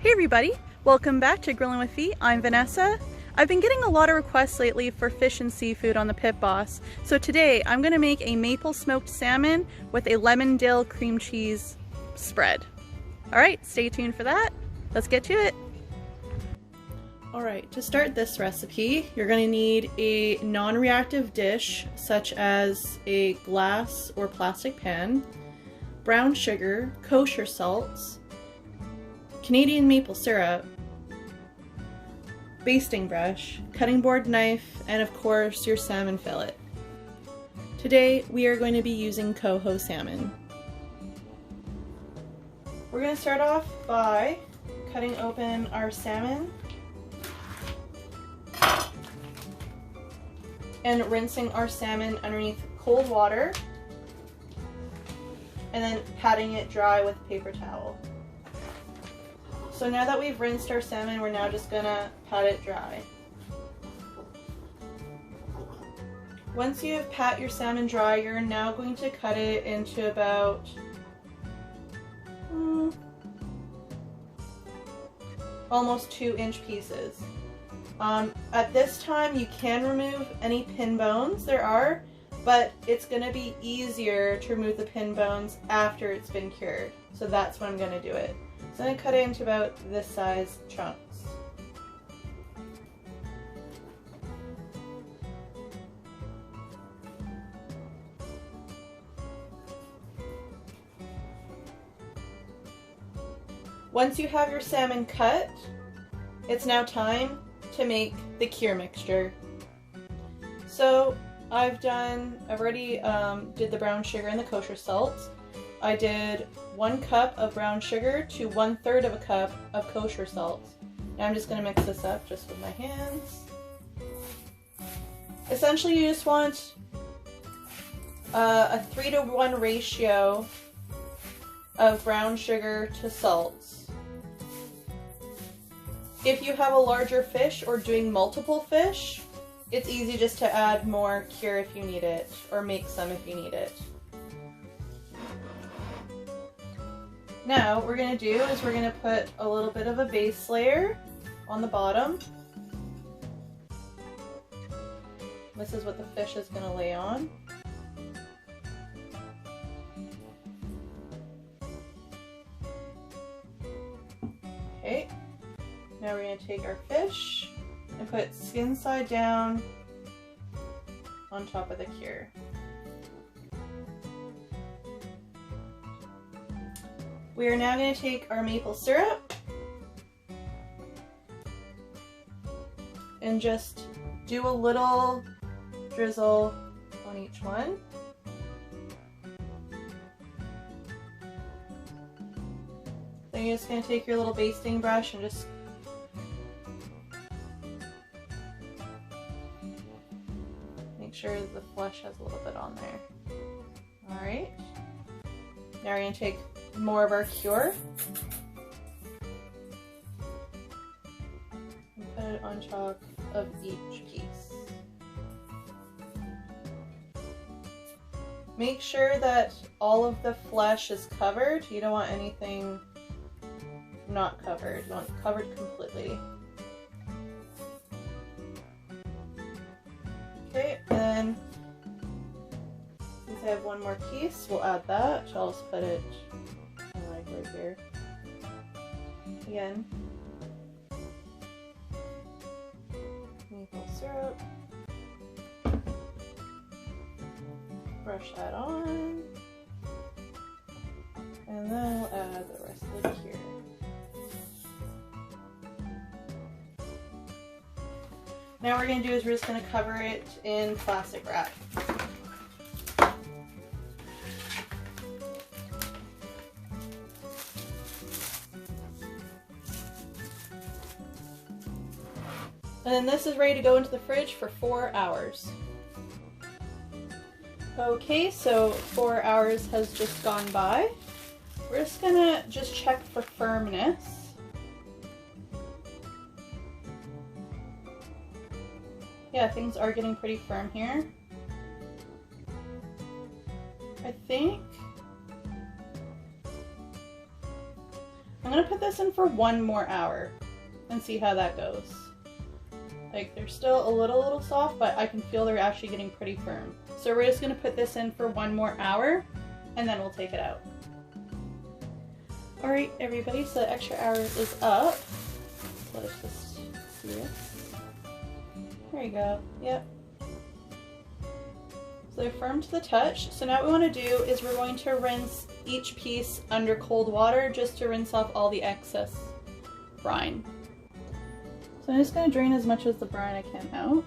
Hey everybody, welcome back to Grilling with Fee. I'm Vanessa. I've been getting a lot of requests lately for fish and seafood on the Pit Boss, so today I'm going to make a maple smoked salmon with a lemon dill cream cheese spread. Alright, stay tuned for that. Let's get to it. Alright, to start this recipe, you're going to need a non-reactive dish such as a glass or plastic pan, brown sugar, kosher salts, Canadian maple syrup, basting brush, cutting board knife, and of course your salmon fillet. Today we are going to be using coho salmon. We're going to start off by cutting open our salmon and rinsing our salmon underneath cold water and then patting it dry with a paper towel. So now that we've rinsed our salmon, we're now just gonna pat it dry. Once you have pat your salmon dry, you're now going to cut it into about almost 2-inch pieces. At this time, you can remove any pin bones there are, but it's gonna be easier to remove the pin bones after it's been cured. So that's when I'm gonna do it. So I'm going to cut it into about this size chunks. Once you have your salmon cut, it's now time to make the cure mixture. So I've already did the brown sugar and the kosher salt. I did 1 cup of brown sugar to 1/3 of a cup of kosher salt. Now I'm just going to mix this up just with my hands. Essentially you just want a 3-to-1 ratio of brown sugar to salt. If you have a larger fish or doing multiple fish, it's easy just to add more cure if you need it, or make some if you need it. Now, what we're going to do is we're going to put a little bit of a base layer on the bottom. This is what the fish is going to lay on. Okay, now we're going to take our fish and put skin side down on top of the cure. We are now going to take our maple syrup and just do a little drizzle on each one. Then you're just going to take your little basting brush and just make sure the flesh has a little bit on there. Alright, now we're going to take more of our cure and put it on top of each piece. Make sure that all of the flesh is covered. You don't want anything not covered. You want it covered completely. Okay, and then since I have one more piece, we'll add that. So I'll just put it right here. Again, maple syrup, brush that on, and then we'll add the rest of the cure. Now what we're going to do is we're just going to cover it in plastic wrap. And then this is ready to go into the fridge for 4 hours. Okay, so 4 hours has just gone by. We're just gonna check for firmness. Yeah, things are getting pretty firm here. I think I'm gonna put this in for 1 more hour and see how that goes. Like, they're still a little soft, but I can feel they're actually getting pretty firm. So we're just gonna put this in for 1 more hour and then we'll take it out. All right, everybody, so the extra hour is up. So let's just see it. There you go, yep. So they're firm to the touch. So now what we want to do is we're going to rinse each piece under cold water just to rinse off all the excess brine. So I'm just going to drain as much as the brine I can out.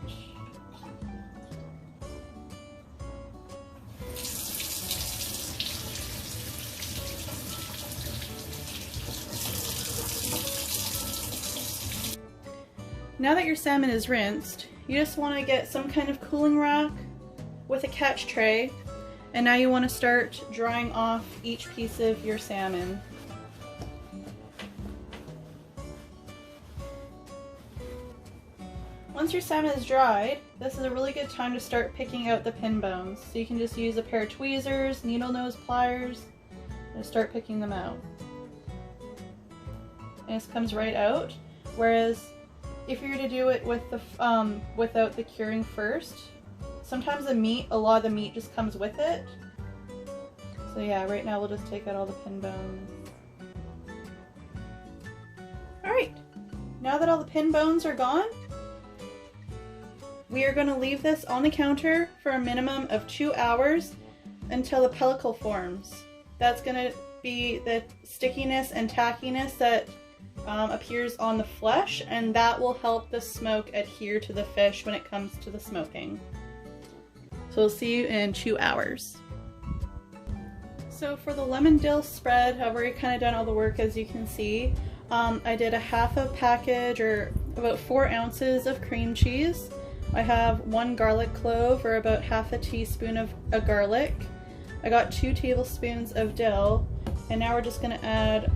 Now that your salmon is rinsed, you just want to get some kind of cooling rack with a catch tray, and now you want to start drying off each piece of your salmon. Once your salmon is dried, this is a really good time to start picking out the pin bones. So you can just use a pair of tweezers, needle nose pliers, and start picking them out. And this comes right out. Whereas if you were to do it with the without the curing first, sometimes a lot of the meat just comes with it. So yeah, right now we'll just take out all the pin bones. Alright, now that all the pin bones are gone, we are going to leave this on the counter for a minimum of 2 hours until the pellicle forms. That's going to be the stickiness and tackiness that appears on the flesh, and that will help the smoke adhere to the fish when it comes to the smoking. So we'll see you in 2 hours. So for the lemon dill spread, I've already kind of done all the work, as you can see. I did a half a package, or about 4 ounces of cream cheese. I have 1 garlic clove, or about half a teaspoon of garlic. I got 2 tablespoons of dill, and now we're just going to add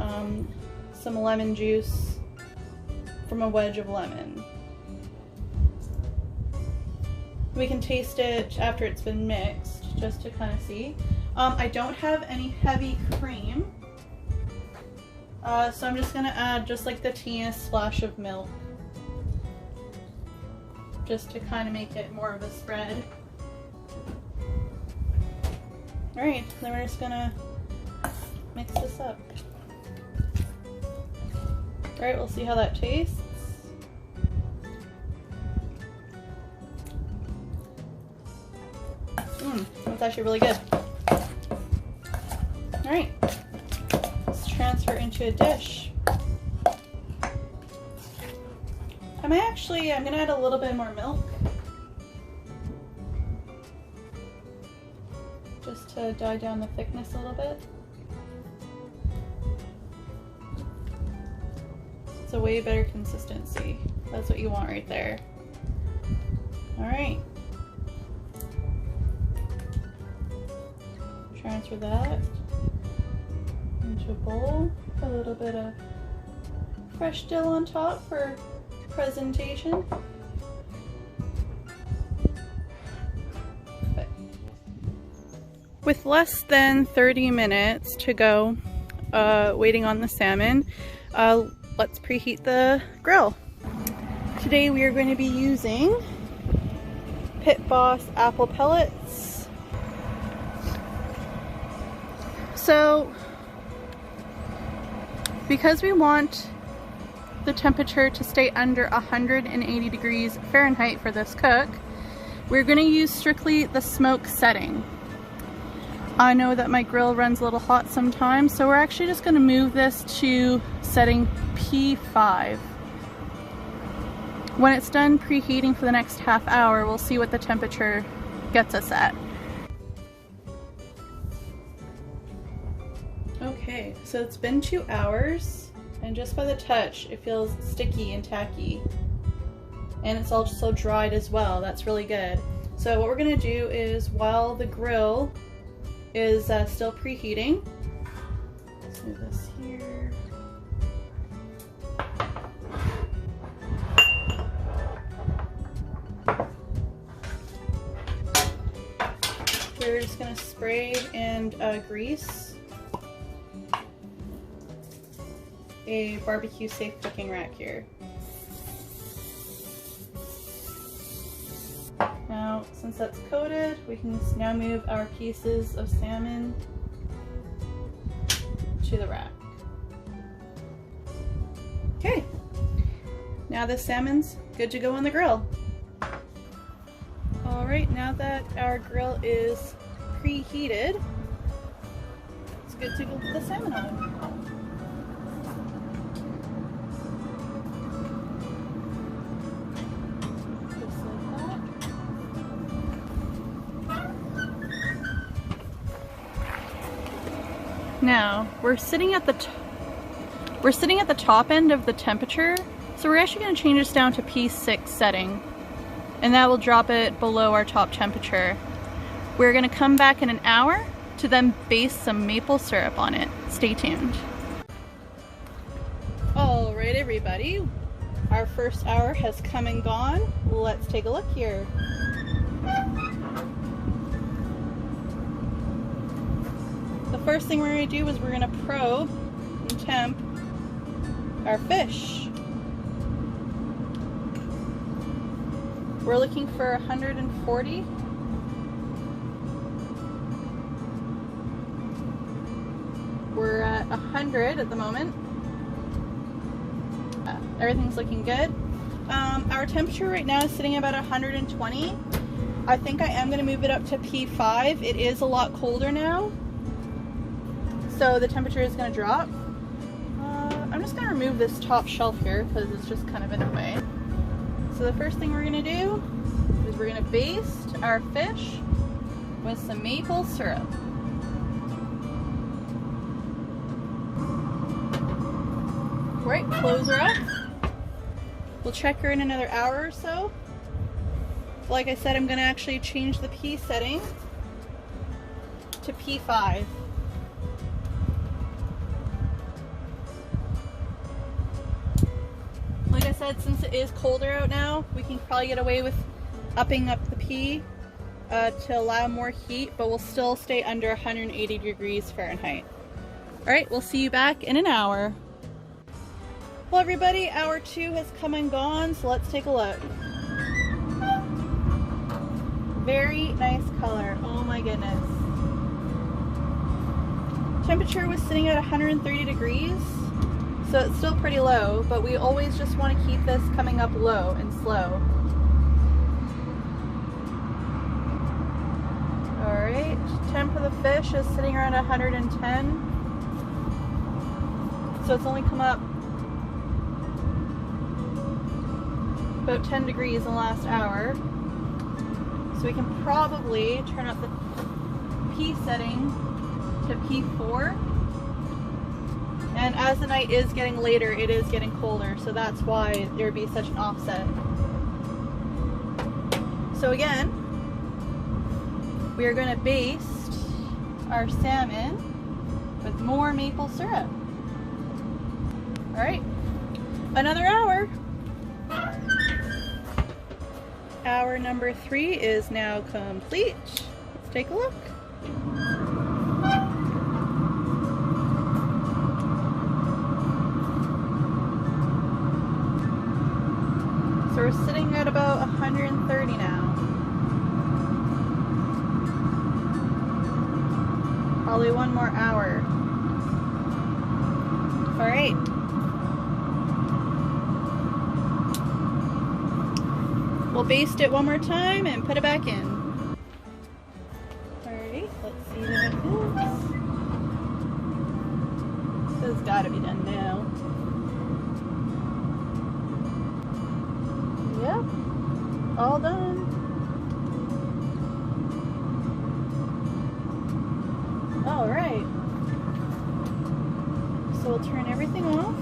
some lemon juice from a wedge of lemon. We can taste it after it's been mixed, just to kind of see. I don't have any heavy cream, so I'm just going to add just like the teeniest splash of milk, just to kind of make it more of a spread. Alright, then we're just going to mix this up. Alright, we'll see how that tastes. That's actually really good. Alright, let's transfer into a dish. I'm going to add a little bit more milk, just to die down the thickness a little bit. It's a way better consistency. That's what you want right there. Alright. Transfer that into a bowl. A little bit of fresh dill on top for presentation. With less than 30 minutes to go waiting on the salmon, let's preheat the grill. Today we are going to be using Pit Boss apple pellets. So, because we want the temperature to stay under 180 degrees Fahrenheit for this cook, we're going to use strictly the smoke setting. I know that my grill runs a little hot sometimes, so we're actually just going to move this to setting P5. When it's done preheating for the next half hour, we'll see what the temperature gets us at. Okay, so it's been 2 hours, and just by the touch, it feels sticky and tacky. And it's also dried as well. That's really good. So what we're going to do is, while the grill is still preheating, let's move this here. We're just going to spray and grease a barbecue safe cooking rack here. Now, since that's coated, we can now move our pieces of salmon to the rack. Okay, now the salmon's good to go on the grill. Alright, now that our grill is preheated, it's good to go put the salmon on. Now, we're sitting at the top end of the temperature, so we're actually going to change this down to P6 setting, and that will drop it below our top temperature. We're going to come back in an hour to then baste some maple syrup on it. Stay tuned. Alright everybody, our first hour has come and gone. Let's take a look here. The first thing we're going to do is we're going to probe and temp our fish. We're looking for 140. We're at 100 at the moment. Everything's looking good. Our temperature right now is sitting about 120. I think I am going to move it up to P5. It is a lot colder now, so the temperature is going to drop. I'm just going to remove this top shelf here because it's just kind of in the way. So the first thing we're going to do is we're going to baste our fish with some maple syrup. Right, close her up. We'll check her in another hour or so. Like I said, I'm going to actually change the P setting to P5. Like I said, since it is colder out now, we can probably get away with upping up the P to allow more heat, but we'll still stay under 180 degrees Fahrenheit. Alright, we'll see you back in an hour. Well everybody, hour 2 has come and gone, so let's take a look. Very nice color, oh my goodness. Temperature was sitting at 130 degrees, so it's still pretty low, but we always just want to keep this coming up low and slow. Alright, temp of the fish is sitting around 110. So it's only come up about 10 degrees in the last hour. So we can probably turn up the P setting to P4. And as the night is getting later, it is getting colder, so that's why there would be such an offset. So again, we are going to baste our salmon with more maple syrup. Alright, another hour. Hour number 3 is now complete. Let's take a look. So we're sitting at about 130 now. Probably one more hour. Alright. We'll baste it one more time and put it back in. Alright, let's see what it is. This has got to be done now. Yep, all done. Alright. So we'll turn everything off.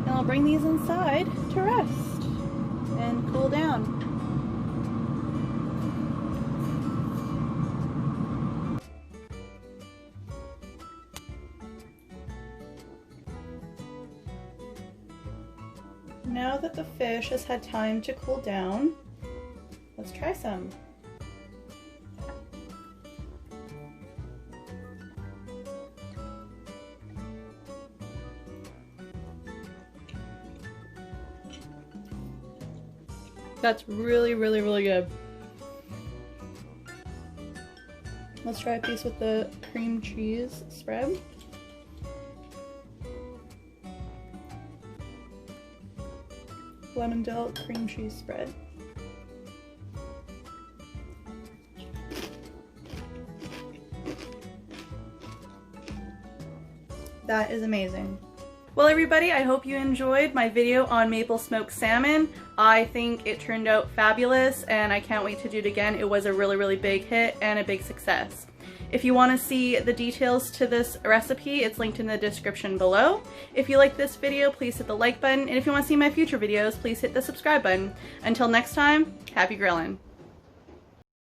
And I'll bring these inside to rest and cool down. Now that the fish has had time to cool down, let's try some. That's really, really, really good. Let's try a piece with the cream cheese spread. Lemon dill cream cheese spread. That is amazing. Well everybody, I hope you enjoyed my video on maple smoked salmon. I think it turned out fabulous and I can't wait to do it again. It was a really, really big hit and a big success. If you want to see the details to this recipe, it's linked in the description below. If you like this video, please hit the like button, and if you want to see my future videos, please hit the subscribe button. Until next time, happy grilling.